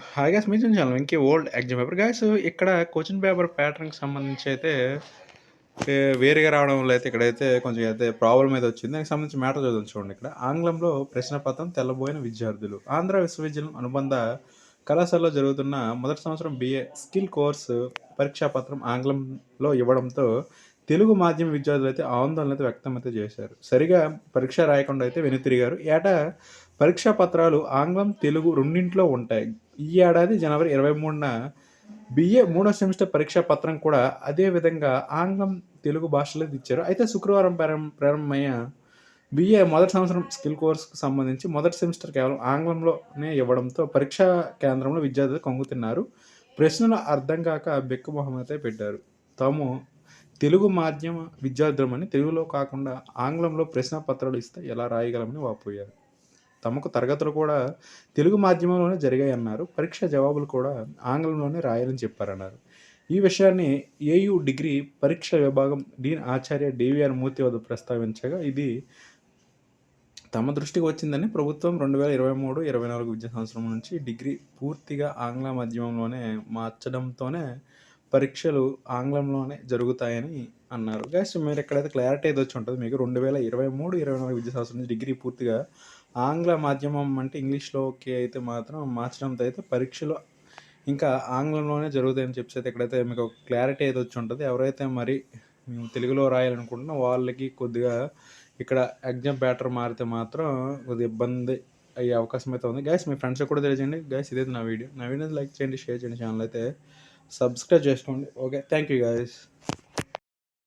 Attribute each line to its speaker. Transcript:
Speaker 1: Hi guys మీరు చూసాను Venky old exam paper guys ఇక్కడ క్వశ్చన్ పేపర్ ప్యాటర్న్కి సంబంధించి అయితే వేరుగా రావడం వల్ల అయితే ఇక్కడైతే కొంచెం అయితే ప్రాబ్లం అయితే వచ్చింది. దానికి సంబంధించి మ్యాటర్ చదువు చూడండి. ఇక్కడ ఆంగ్లంలో ప్రశ్నపత్రం తెల్లబోయిన విద్యార్థులు ఆంధ్ర విశ్వవిద్యాలయం అనుబంధ కళాశాలలో జరుగుతున్న మొదటి సంవత్సరం బిఏ స్కిల్ కోర్సు పరీక్షా పత్రం ఆంగ్లంలో ఇవ్వడంతో తెలుగు మాధ్యమ విద్యార్థులు అయితే ఆందోళన అయితే వ్యక్తం అయితే చేశారు. సరిగా పరీక్ష రాయకుండా అయితే వెనుతిరిగారు. ఏటా పరీక్షా పత్రాలు ఆంగ్లం తెలుగు రెండింటిలో ఉంటాయి. ఈ ఏడాది జనవరి 23న బిఏ మూడో సెమిస్టర్ పరీక్షా పత్రం కూడా అదే విధంగా ఆంగ్లం తెలుగు భాషలో ఇచ్చారు. అయితే శుక్రవారం ప్రారంభమయ్యే బిఏ మొదటి సంవత్సరం స్కిల్ కోర్సుకు సంబంధించి మొదటి సెమిస్టర్ కేవలం ఆంగ్లంలోనే ఇవ్వడంతో పరీక్షా కేంద్రంలో విద్యార్థులు కంగుతిన్నారు. ప్రశ్నలు అర్థం కాక బిక్కమొహం అయితే పెట్టారు. తాము తెలుగు మాధ్యమ విద్యార్థులమని తెలుగులో కాకుండా ఆంగ్లంలో ప్రశ్న పత్రాలు ఇస్తే ఎలా రాయగలమని వాపోయారు. తమకు తరగతులు కూడా తెలుగు మాధ్యమంలోనే జరిగాయన్నారు. పరీక్ష జవాబులు కూడా ఆంగ్లంలోనే రాయాలని చెప్పారన్నారు. ఈ విషయాన్ని ఏయూ డిగ్రీ పరీక్ష విభాగం డీన్ ఆచార్య డివిఆర్ మూర్తి వద్ద ప్రస్తావించగా ఇది తమ దృష్టికి వచ్చిందని ప్రభుత్వం 2023-24 విద్యా సంవత్సరం నుంచి డిగ్రీ పూర్తిగా ఆంగ్ల మాధ్యమంలోనే మార్చడంతోనే పరీక్షలు ఆంగ్లంలోనే జరుగుతాయని అన్నారు. గైస్ మీరు ఎక్కడైతే క్లారిటీ అయితే వచ్చి ఉంటుంది మీకు 2023-24 విద్యా సంవత్సరం నుంచి డిగ్రీ పూర్తిగా ఆంగ్ల మాధ్యమం అంటే ఇంగ్లీష్లోకి అయితే మాత్రం మార్చడంతో అయితే పరీక్షలు ఇంకా ఆంగ్లంలోనే జరుగుతాయని చెప్పి అయితే ఎక్కడైతే మీకు క్లారిటీ అయితే వచ్చి ఉంటుంది. ఎవరైతే మరి మేము తెలుగులో రాయాలనుకుంటున్నా వాళ్ళకి కొద్దిగా ఇక్కడ ఎగ్జామ్ ప్యాటర్న్ మారితే మాత్రం కొద్దిగా ఇబ్బంది అయ్యే అవకాశం అయితే ఉంది. గైస్ మీ ఫ్రెండ్స్కి కూడా తెలియజేయండి. గైస్ ఇదైతే నా వీడియో లైక్ చేయండి, షేర్ చేయండి, ఛానల్ అయితే సబ్స్క్రైబ్ చేసుకోండి. Okay, thank you guys.